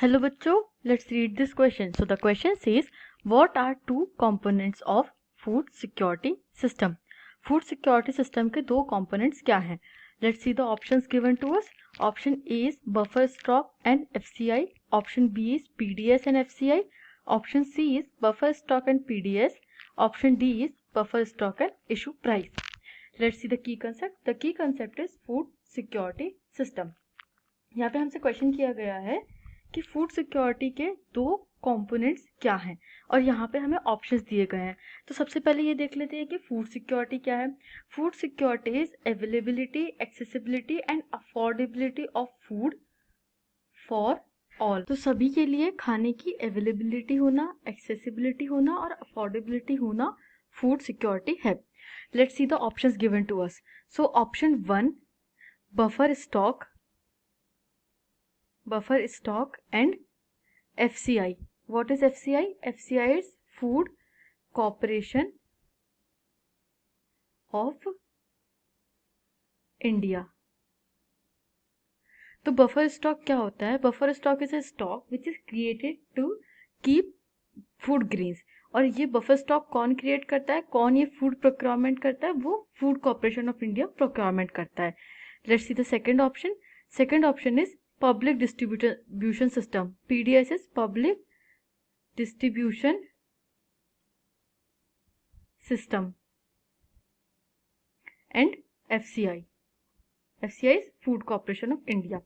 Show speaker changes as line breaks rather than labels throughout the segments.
Hello बच्चों, let's read this question. So the question says, what are two components of food security system? Food security system के दो components क्या हैं? Let's see the options given to us. Option A is buffer stock and FCI. Option B is PDS and FCI. Option C is buffer stock and PDS. Option D is buffer stock and issue price. Let's see the key concept. The key concept is food security system. यहाँ पे हमसे question किया गया है कि food security के दो components क्या हैं और यहाँ पे हमें ऑप्शंस दिए गए हैं। तो सबसे पहले ये देख लेते हैं कि फूड सिक्योरिटी क्या है। Food security is availability, accessibility and affordability of food for all. तो सभी के लिए खाने की अवेलेबिलिटी होना, एक्सेसिबिलिटी होना और अफोर्डेबिलिटी होना फूड सिक्योरिटी है। Let's see the options given to us. So option 1, buffer stock and FCI. What is FCI? FCI is Food Corporation of India. तो बफर स्टॉक क्या होता है? Buffer stock is a stock which is created to keep food grains. और ये buffer stock कौन create करता है, कौन ये फूड प्रोक्योरमेंट करता है? वो food corporation of India procurement करता है। Let's see the second option. Second option is Public Distribution System. PDS is Public Distribution System. And FCI. FCI is Food Corporation of India.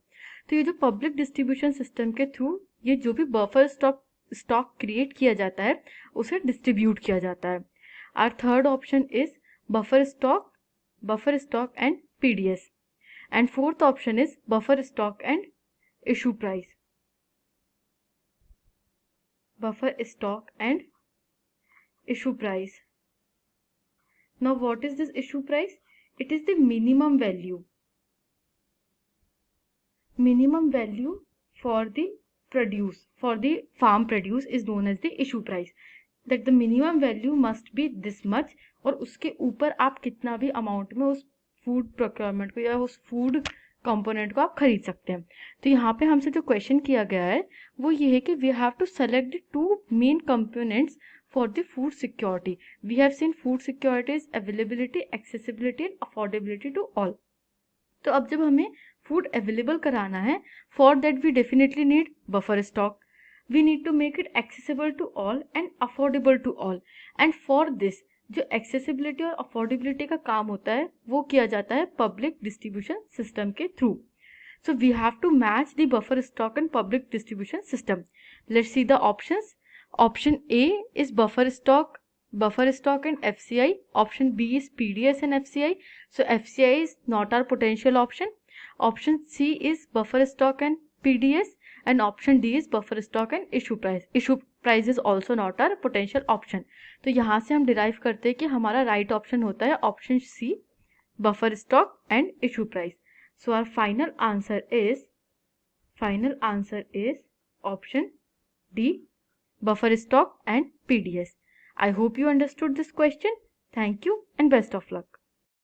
तो ये जो public distribution system के through ये जो भी buffer stock create किया जाता है उसे डिस्ट्रीब्यूट किया जाता है। Our third option is buffer stock and PDS. And fourth option is buffer stock and issue price. Buffer stock and issue price. Now what is this issue price? It is the minimum value. Minimum value for the produce, for the farm produce is known as the issue price. That the minimum value must be this much और उसके ऊपर आप कितना भी amount में उस food procurement को या उस फूड कंपोनेंट को आप खरीद सकते हैं। तो यहाँ पे हमसे जो क्वेश्चन किया गया है वो ये है कि we have to select the two main components for the food security. We have seen food security is availability, accessibility and affordability to all. तो अब जब हमें फूड अवेलेबल कराना है, for that we definitely need buffer stock. We need to make it accessible to all and affordable to all. And for this जो accessibility और affordability का काम होता है वो किया जाता है पब्लिक डिस्ट्रीब्यूशन सिस्टम के through. So we have to match the buffer stock and public distribution system. Let's see the options. Option A is buffer stock and FCI. Option B is PDS and FCI. So FCI is not our potential option. Option C is buffer stock and PDS and option D is buffer stock and issue price. Issue price is also not our potential option. तो यहाँ से हम derive करते हैं कि हमारा right option होता है option C, buffer stock and issue price. So our final answer is option D, buffer stock and PDS. I hope you understood this question. Thank you and best of luck.